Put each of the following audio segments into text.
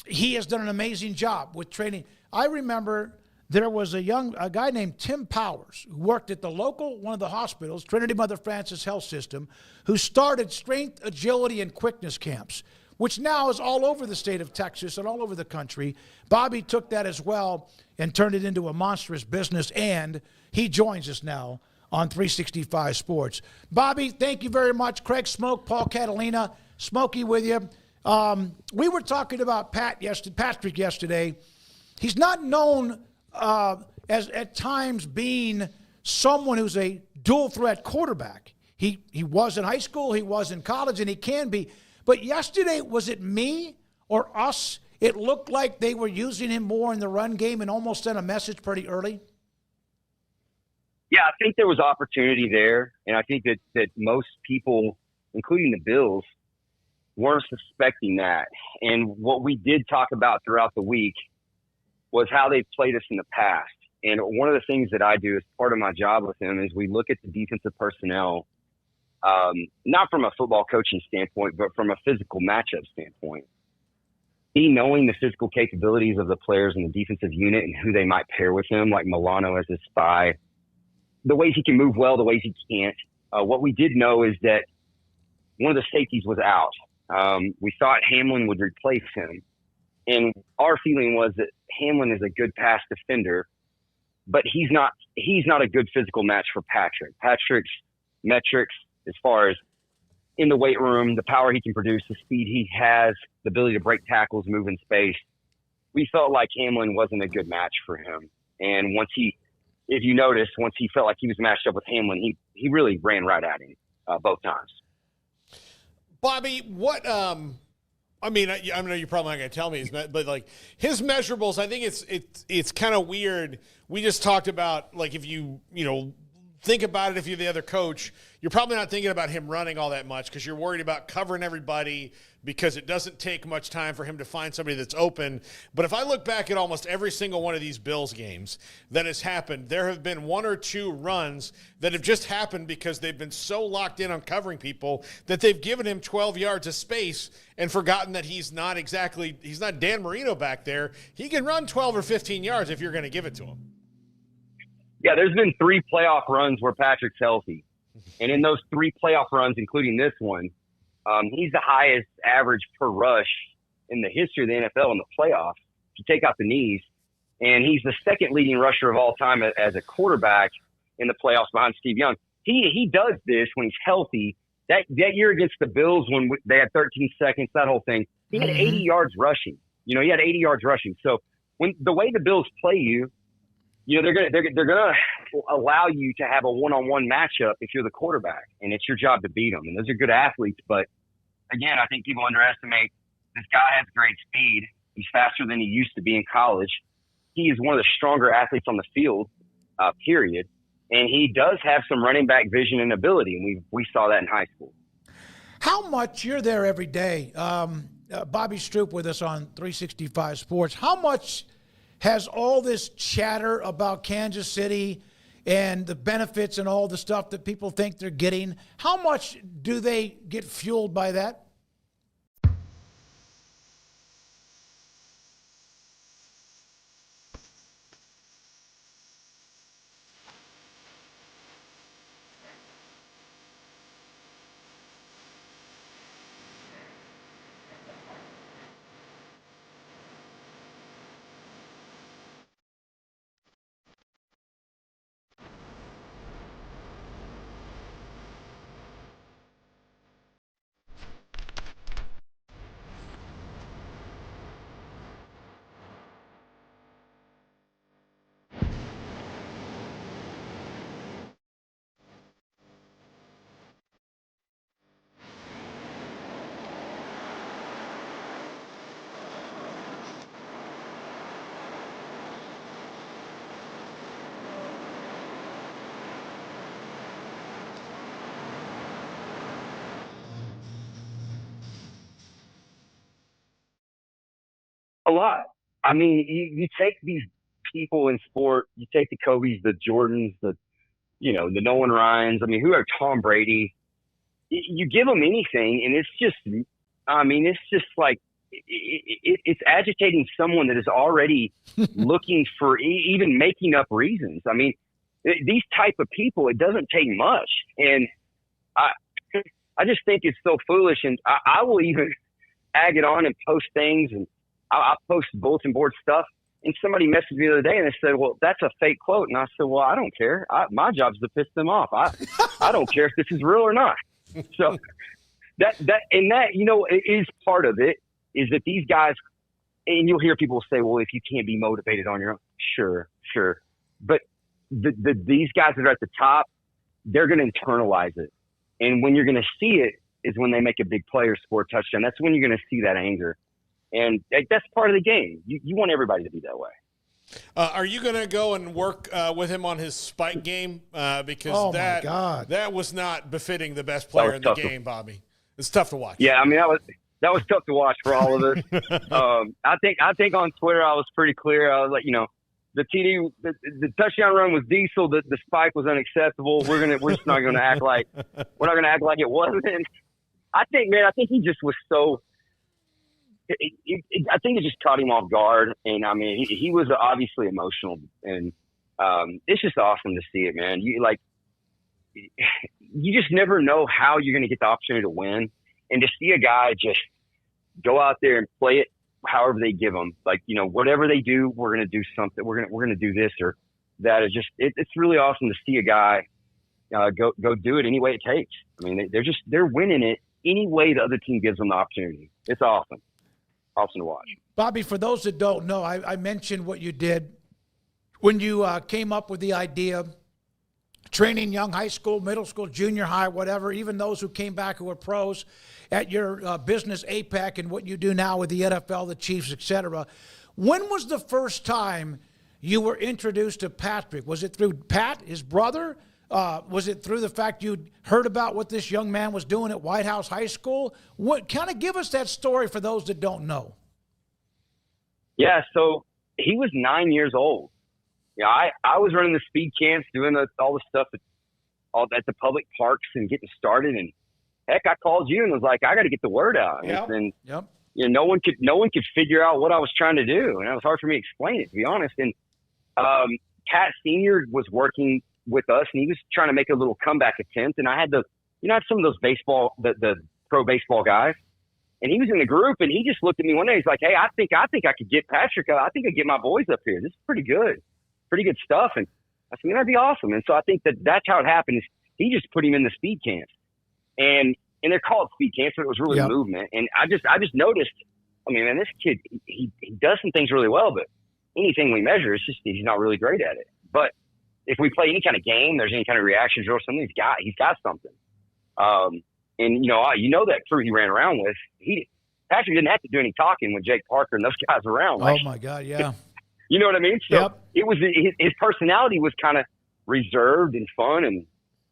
he has done an amazing job with training. I remember there was a guy named Tim Powers who worked at the local, one of the hospitals, Trinity Mother Frances Health System, who started strength, agility, and quickness camps, which now is all over the state of Texas and all over the country. Bobby took that as well and turned it into a monstrous business, and he joins us now on 365 Sports. Bobby, thank you very much. Craig Smoke, Paul Catalina, Smokey with you. We were talking about Patrick yesterday. He's not known as at times being someone who's a dual threat quarterback. He was in high school, he was in college, and he can be. But yesterday, was it me or us? It looked like they were using him more in the run game and almost sent a message pretty early. Yeah, I think there was opportunity there, and I think that most people, including the Bills, weren't suspecting that. And what we did talk about throughout the week was how they've played us in the past. And one of the things that I do as part of my job with them is we look at the defensive personnel, not from a football coaching standpoint, but from a physical matchup standpoint. Knowing the physical capabilities of the players in the defensive unit and who they might pair with him, like Milano as his spy, the ways he can move well, the ways he can't. What we did know is that one of the safeties was out. We thought Hamlin would replace him. And our feeling was that Hamlin is a good pass defender, but he's not a good physical match for Patrick. Patrick's metrics, as far as in the weight room, the power he can produce, the speed he has, the ability to break tackles, move in space, we felt like Hamlin wasn't a good match for him. And if you notice, once he felt like he was matched up with Hamlin, he really ran right at him both times. Bobby, what I mean, I know you're probably not going to tell me, but like his measurables, I think it's kind of weird. We just talked about, like, if you think about it, if you're the other coach, you're probably not thinking about him running all that much because you're worried about covering everybody because it doesn't take much time for him to find somebody that's open. But if I look back at almost every single one of these Bills games that has happened, there have been one or two runs that have just happened because they've been so locked in on covering people that they've given him 12 yards of space and forgotten that he's not Dan Marino back there. He can run 12 or 15 yards if you're going to give it to him. Yeah, there's been 3 playoff runs where Patrick's healthy. And in those 3 playoff runs, including this one, he's the highest average per rush in the history of the NFL in the playoffs, if you take out the knees. And he's the second leading rusher of all time as a quarterback in the playoffs behind Steve Young. He does this when he's healthy. That year against the Bills when they had 13 seconds, that whole thing, he had 80 yards rushing. He had 80 yards rushing. So when the way the Bills play you, they're gonna allow you to have a one-on-one matchup if you're the quarterback, and it's your job to beat them. And those are good athletes, but again, I think people underestimate this guy has great speed. He's faster than he used to be in college. He is one of the stronger athletes on the field, period. And he does have some running back vision and ability, and we saw that in high school. How much, you're there every day, Bobby Stroupe with us on 365 Sports, how much has all this chatter about Kansas City and the benefits and all the stuff that people think they're getting, how much do they get fueled by that? A lot. I mean, you take these people in sport, you take the Kobe's, the Jordans, the Nolan Ryans, who are Tom Brady. You give them anything, and it's just like it's agitating someone that is already looking for even making up reasons. I mean, these type of people, it doesn't take much. And I just think it's so foolish. And I will even ag it on and post things. And I post bulletin board stuff. And somebody messaged me the other day and they said, well, that's a fake quote. And I said, well, I don't care. My job is to piss them off. I don't care if this is real or not. So that, you know, it is part of it, is that these guys, and you'll hear people say, well, if you can't be motivated on your own, sure. But these guys that are at the top, they're going to internalize it. And when you're going to see it is when they make a big play or score a touchdown. That's when you're going to see that anger. And that's part of the game. You want everybody to be that way. Are you going to go and work with him on his spike game? Because that was not befitting the best player in the game, Bobby. It's tough to watch. Yeah, I mean, that was tough to watch for all of us. I think on Twitter I was pretty clear. I was like, you know, the TD, the touchdown run was diesel. The spike was unacceptable. We're just not going to act like it wasn't. I think he just was so. I think it just caught him off guard, and I mean, he was obviously emotional, and it's just awesome to see it, man. You just never know how you're going to get the opportunity to win, and to see a guy just go out there and play it however they give him, like, you know, whatever they do, we're going to do something. We're going to do this or that. Is just it's really awesome to see a guy go do it any way it takes. I mean, they're winning it any way the other team gives them the opportunity. It's awesome. Awesome to watch. Bobby, for those that don't know, I mentioned what you did when you came up with the idea, training young high school, middle school, junior high, whatever, even those who came back who were pros at your business APEC and what you do now with the NFL, the Chiefs, etc. When was the first time you were introduced to Patrick? Was it through Pat, his brother? Was it through the fact you'd heard about what this young man was doing at White House High School? What kind of give us that story for those that don't know? Yeah, so he was 9 years old. Yeah, I was running the speed camps, doing all the stuff at the public parks and getting started. And heck, I called you and was like, I got to get the word out. Yep. And you know, no one could figure out what I was trying to do, and it was hard for me to explain it, to be honest. And Pat Senior was working with us, and he was trying to make a little comeback attempt. And I had some of those the pro baseball guys, and he was in the group, and he just looked at me one day. He's like, hey, I think I could get Patrick. I think I could get my boys up here. This is pretty good stuff. And I said, that'd be awesome. And so I think that's how it happened. Is he just put him in the speed camps, and they're called speed camps, but it was really movement. And I just noticed, I mean, man, this kid, he does some things really well, but anything we measure, it's just he's not really great at it. But if we play any kind of game, there's any kind of reaction drill, something he's got something. And you know that crew he ran around with, Patrick didn't have to do any talking with Jake Parker and those guys around. Oh my God, yeah. You know what I mean? So It was his personality was kind of reserved and fun, and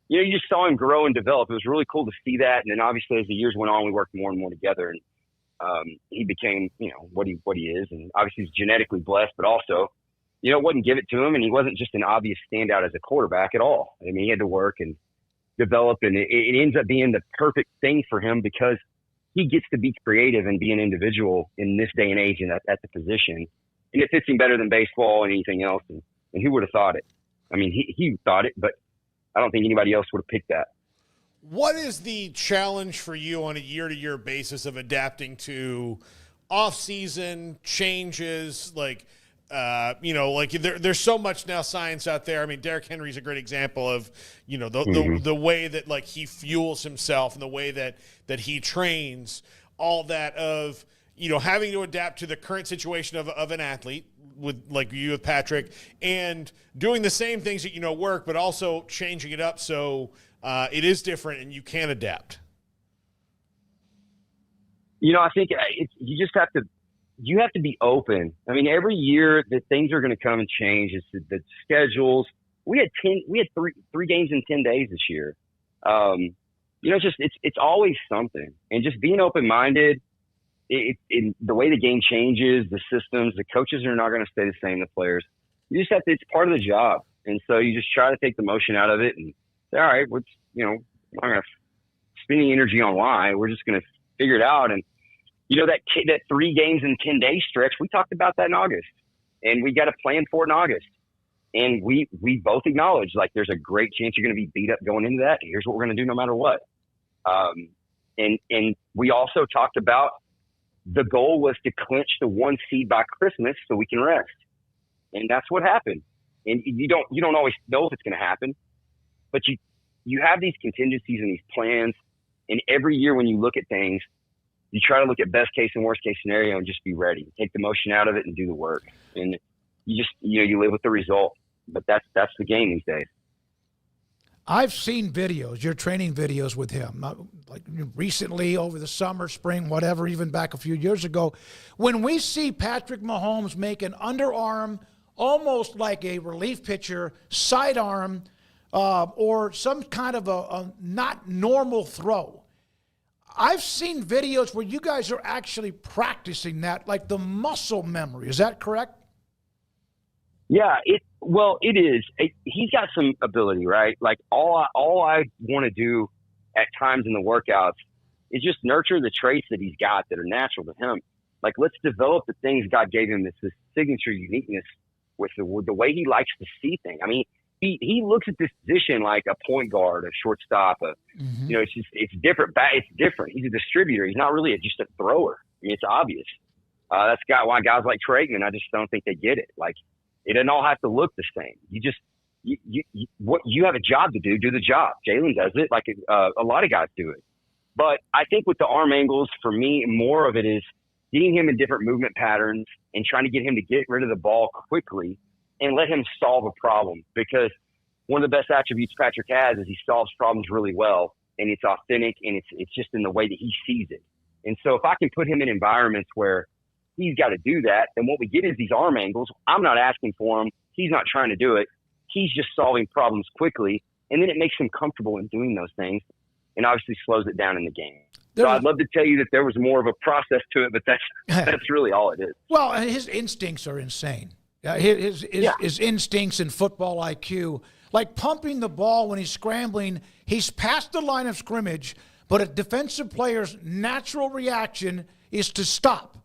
you just saw him grow and develop. It was really cool to see that. And then obviously as the years went on, we worked more and more together, and he became what he is. And obviously he's genetically blessed, but also wouldn't give it to him, and he wasn't just an obvious standout as a quarterback at all. I mean, he had to work and develop, and it ends up being the perfect thing for him because he gets to be creative and be an individual in this day and age and at the position. And it fits him better than baseball and anything else. And who would have thought it? I mean, he thought it, but I don't think anybody else would have picked that. What is the challenge for you on a year-to-year basis of adapting to off-season changes, there's so much now science out there. I mean, Derrick Henry's a great example of, the way that he fuels himself and the way that he trains, all that of, having to adapt to the current situation of an athlete with you with Patrick and doing the same things that, work, but also changing it up. So it is different and you can adapt. I think you just have to be open. I mean, every year that things are going to come and change. It's the schedules. We had three games in 10 days this year. It's always something, and just being open-minded. In the way the game changes, the systems, the coaches are not going to stay the same. The players, you just have to. It's part of the job, and so you just try to take the motion out of it and say, all right, we're not going to spend any energy on why. We're just going to figure it out. And that 3 games in 10 days stretch, we talked about that in August, and we got a plan for it in August. And we both acknowledge, like, there's a great chance you're going to be beat up going into that. Here's what we're going to do no matter what. And we also talked about the goal was to clinch the 1 seed by Christmas so we can rest. And that's what happened. And you don't always know if it's going to happen, but you have these contingencies and these plans. And every year when you look at things, you try to look at best case and worst case scenario and just be ready. Take the motion out of it and do the work. And you just, you live with the result. But that's the game these days. I've seen videos, your training videos with him, like recently over the summer, spring, whatever, even back a few years ago. When we see Patrick Mahomes make an underarm, almost like a relief pitcher, sidearm, or some kind of a not normal throw, I've seen videos where you guys are actually practicing that, like the muscle memory. Is that correct? Yeah, it is. He's got some ability, right? Like all I want to do at times in the workouts is just nurture the traits that he's got that are natural to him. Like, let's develop the things God gave him, this signature uniqueness with the way he likes to see things. I mean, he looks at this position like a point guard, a shortstop, it's different. It's different. He's a distributor. He's not really just a thrower. I mean, it's obvious. That's why guys like Traeger, I just don't think they get it. Like, it doesn't all have to look the same. You have a job to do the job. Jalen does it like a lot of guys do it. But I think with the arm angles, for me, more of it is getting him in different movement patterns and trying to get him to get rid of the ball quickly and let him solve a problem. Because one of the best attributes Patrick has is he solves problems really well, and it's authentic, and it's just in the way that he sees it. And so if I can put him in environments where he's got to do that, then what we get is these arm angles. I'm not asking for him. He's not trying to do it. He's just solving problems quickly, and then it makes him comfortable in doing those things and obviously slows it down in the game. So I'd love to tell you that there was more of a process to it, but that's really all it is. Well, his instincts are insane. His instincts and football IQ, like pumping the ball when he's scrambling, he's past the line of scrimmage, but a defensive player's natural reaction is to stop.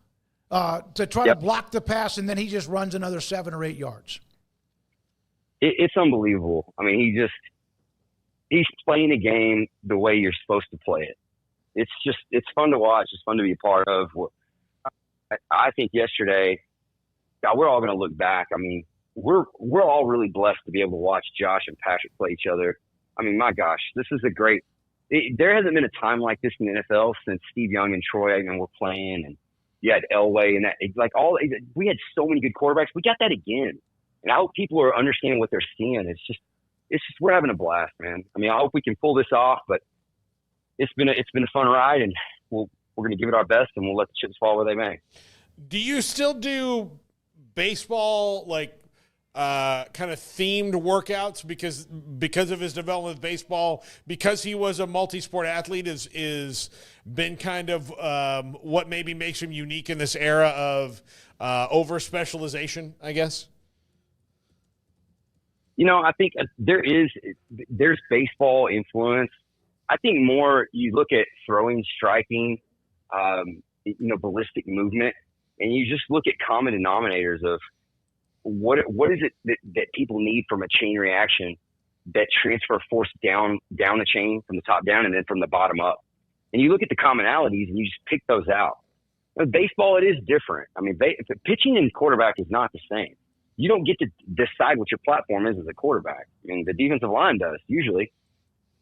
To try to block the pass, and then he just runs another 7 or 8 yards. It's unbelievable. I mean, he's playing a game the way you're supposed to play it. It's fun to watch. It's fun to be a part of. I think yesterday, God, we're all going to look back. I mean, we're all really blessed to be able to watch Josh and Patrick play each other. I mean, my gosh, this is there hasn't been a time like this in the NFL since Steve Young and Troy Aikman were playing, and you had Elway and that. We had so many good quarterbacks. We got that again. And I hope people are understanding what they're seeing. It's just we're having a blast, man. I mean, I hope we can pull this off, but it's been a fun ride, and we're going to give it our best, and we'll let the chips fall where they may. Do you still do baseball, like kind of themed workouts because of his development with baseball, because he was a multi-sport athlete is been kind of what maybe makes him unique in this era of over specialization, I guess? I think there's baseball influence. I think more you look at throwing, striking, ballistic movement, and you just look at common denominators of what is it that people need from a chain reaction that transfer force down the chain from the top down and then from the bottom up. And you look at the commonalities and you just pick those out. With baseball, it is different. I mean, pitching and quarterback is not the same. You don't get to decide what your platform is as a quarterback. I mean, the defensive line does usually.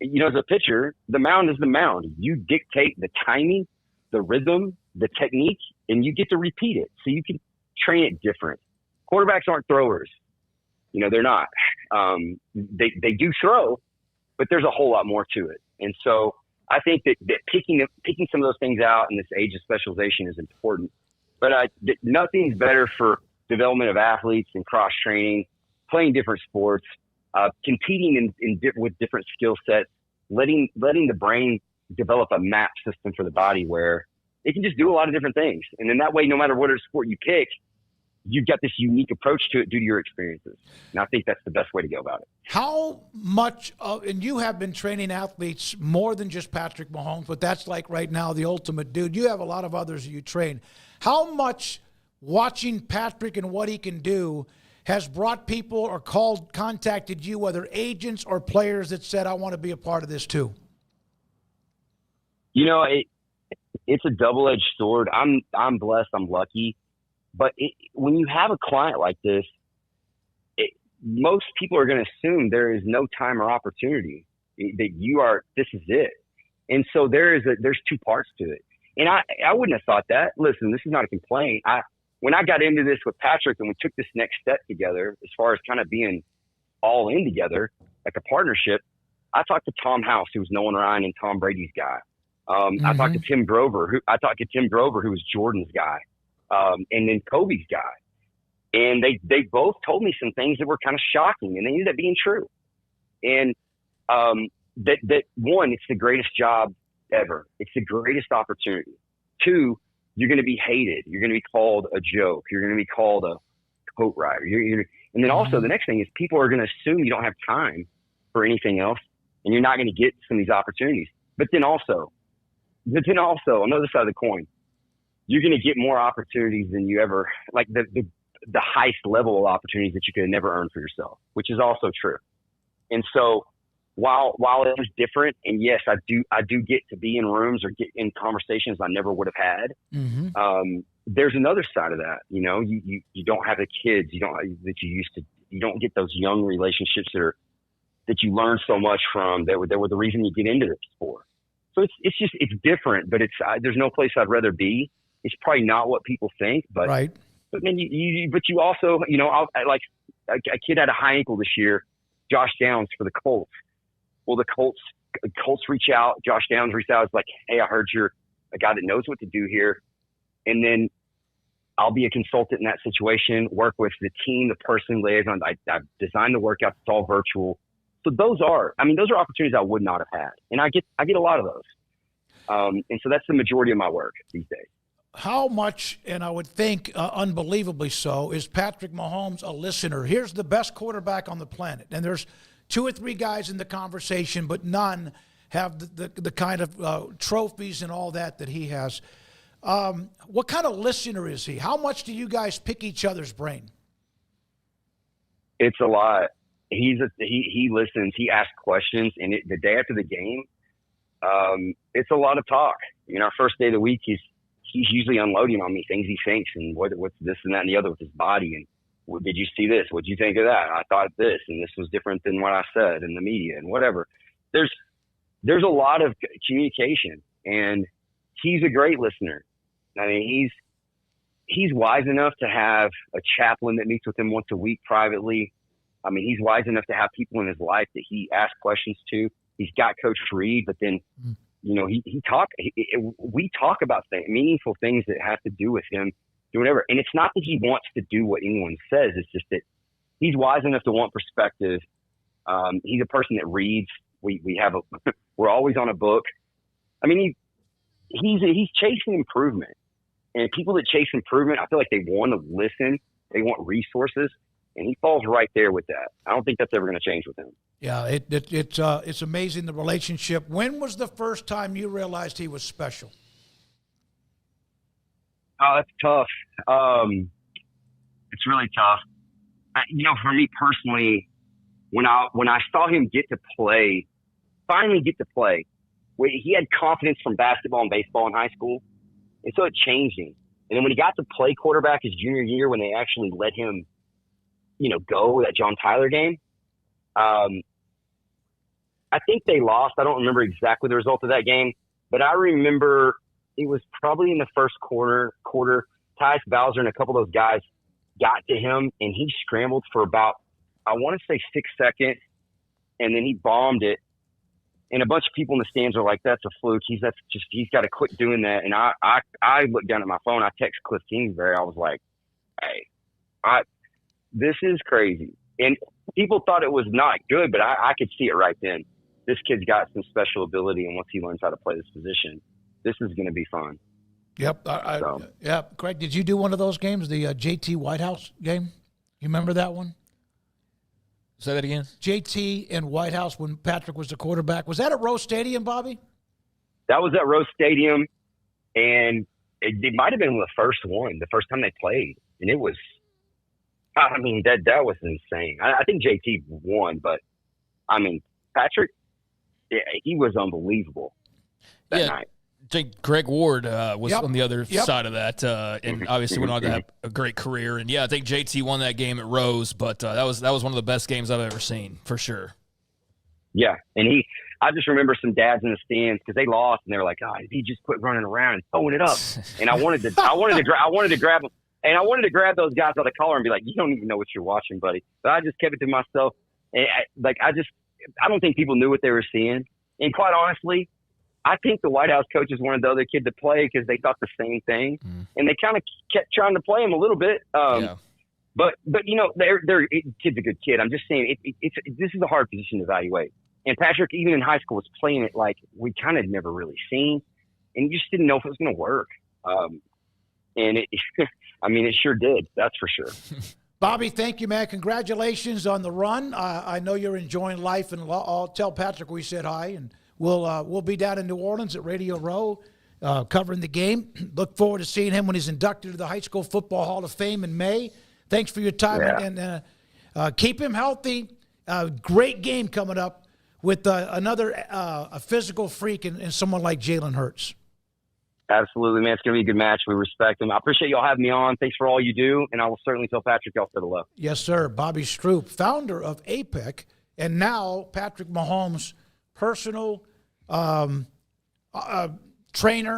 As a pitcher, the mound is the mound. You dictate the timing, the rhythm, the technique, and you get to repeat it. So you can train it different. Quarterbacks aren't throwers. They're not. They do throw, but there's a whole lot more to it. And so I think that picking some of those things out in this age of specialization is important. But nothing's better for development of athletes and cross training, playing different sports, competing with different skill sets, letting the brain develop a map system for the body where it can just do a lot of different things. And then that way, no matter what sport you pick, you've got this unique approach to it due to your experiences. And I think that's the best way to go about it. How much of, and you have been training athletes more than just Patrick Mahomes, but that's like right now the ultimate dude. You have a lot of others you train. How much watching Patrick and what he can do has brought people or contacted you, whether agents or players that said, I want to be a part of this too? You know, it's a double-edged sword. I'm blessed. I'm lucky. But when you have a client like this, most people are going to assume there is no time or opportunity, that this is it. And so there's two parts to it. And I wouldn't have thought that. Listen, this is not a complaint. When I got into this with Patrick and we took this next step together, as far as kind of being all in together, like a partnership, I talked to Tom House, who was Nolan Ryan and Tom Brady's guy. I talked to Tim Grover, who was Jordan's guy, and then Kobe's guy. And they both told me some things that were kind of shocking, and they ended up being true. And that one, it's the greatest job ever. It's the greatest opportunity. Two, you're going to be hated. You're going to be called a joke. You're going to be called a coat writer. And then also the next thing is people are going to assume you don't have time for anything else, and you're not going to get some of these opportunities. But then also, on the other side of the coin, you're going to get more opportunities than you ever, like the highest level of opportunities that you could have never earned for yourself, which is also true. And so while it is different, and yes, I do get to be in rooms or get in conversations I never would have had. There's another side of that. You know, you don't have the kids you don't get those young relationships that you learn so much from, that were the reason you get into this sport. So it's different, but there's no place I'd rather be. It's probably not what people think, but right. But then you also, you know, like a kid had a high ankle this year, Josh Downs for the Colts. Well, the Colts reach out. Josh Downs reached out. It's like, hey, I heard you're a guy that knows what to do here. And then I'll be a consultant in that situation, work with the team, the person, liaison. I've designed the workouts. It's all virtual. So those are opportunities I would not have had. And I get a lot of those. And so that's the majority of my work these days. How much, and I would think unbelievably so, is Patrick Mahomes a listener? Here's the best quarterback on the planet, and there's 2 or 3 guys in the conversation, but none have the kind of trophies and all that he has. What kind of listener is he? How much do you guys pick each other's brain? It's a lot. He listens. He asks questions, and the day after the game, it's a lot of talk. You know, our first day of the week, he's usually unloading on me things he thinks and what's this and that and the other with his body. And did you see this? What'd you think of that? I thought this, and this was different than what I said in the media and whatever. There's a lot of communication, and he's a great listener. I mean, he's wise enough to have a chaplain that meets with him once a week privately. I mean, he's wise enough to have people in his life that he asks questions to. He's got Coach Reed, but then you know, we talk about meaningful things that have to do with him doing whatever. And it's not that he wants to do what anyone says. It's just that he's wise enough to want perspective. He's a person that reads. We're always on a book. I mean, he's chasing improvement, and people that chase improvement, I feel like they want to listen. They want resources, and he falls right there with that. I don't think that's ever going to change with him. Yeah, it's amazing, the relationship. When was the first time you realized he was special? Oh, that's tough. It's really tough. You know, for me personally, when I saw him finally get to play, he had confidence from basketball and baseball in high school, and so it changed him. And then when he got to play quarterback his junior year, when they actually let him, you know, go that John Tyler game, I think they lost. I don't remember exactly the result of that game, but I remember it was probably in the first quarter. Tyus Bowser and a couple of those guys got to him, and he scrambled for about, I want to say 6 seconds, and then he bombed it. And a bunch of people in the stands are like, "That's a fluke. He's got to quit doing that." And I looked down at my phone. I text Cliff Kingsbury. I was like, "Hey, this is crazy." And people thought it was not good, but I could see it right then. This kid's got some special ability, and once he learns how to play this position, this is going to be fun. Yep. Yep. Correct. Did you do one of those games, the JT Whitehouse game? You remember that one? Say that again. JT and Whitehouse when Patrick was the quarterback. Was that at Rose Stadium, Bobby? That was at Rose Stadium, and it might have been the first time they played, and it was. I mean, that was insane. I think JT won, but I mean, Patrick, he was unbelievable that night. Greg Ward was on the other Yep. side of that, and obviously went on to have a great career. And yeah, I think JT won that game at Rose, but that was one of the best games I've ever seen for sure. Yeah, and I just remember some dads in the stands because they lost, and they were like, "God, if he just quit running around and throwing it up," and I wanted to grab him. And I wanted to grab those guys by the collar and be like, "You don't even know what you're watching, buddy." But I just kept it to myself. And I don't think people knew what they were seeing. And quite honestly, I think the White House coaches wanted the other kid to play because they thought the same thing, and they kind of kept trying to play him a little bit. But you know, kid's a good kid. I'm just saying this is a hard position to evaluate. And Patrick, even in high school, was playing it like we kind of never really seen, and you just didn't know if it was going to work. And it sure did. That's for sure. Bobby, thank you, man. Congratulations on the run. I know you're enjoying life, and I'll tell Patrick we said hi, and we'll be down in New Orleans at Radio Row covering the game. Look forward to seeing him when he's inducted to the High School Football Hall of Fame in May. Thanks for your time, and keep him healthy. Great game coming up with another a physical freak and someone like Jalen Hurts. Absolutely, man. It's going to be a good match. We respect him. I appreciate y'all having me on. Thanks for all you do, and I will certainly tell Patrick y'all said hello. Yes, sir. Bobby Stroupe, founder of APEC, and now Patrick Mahomes' personal trainer,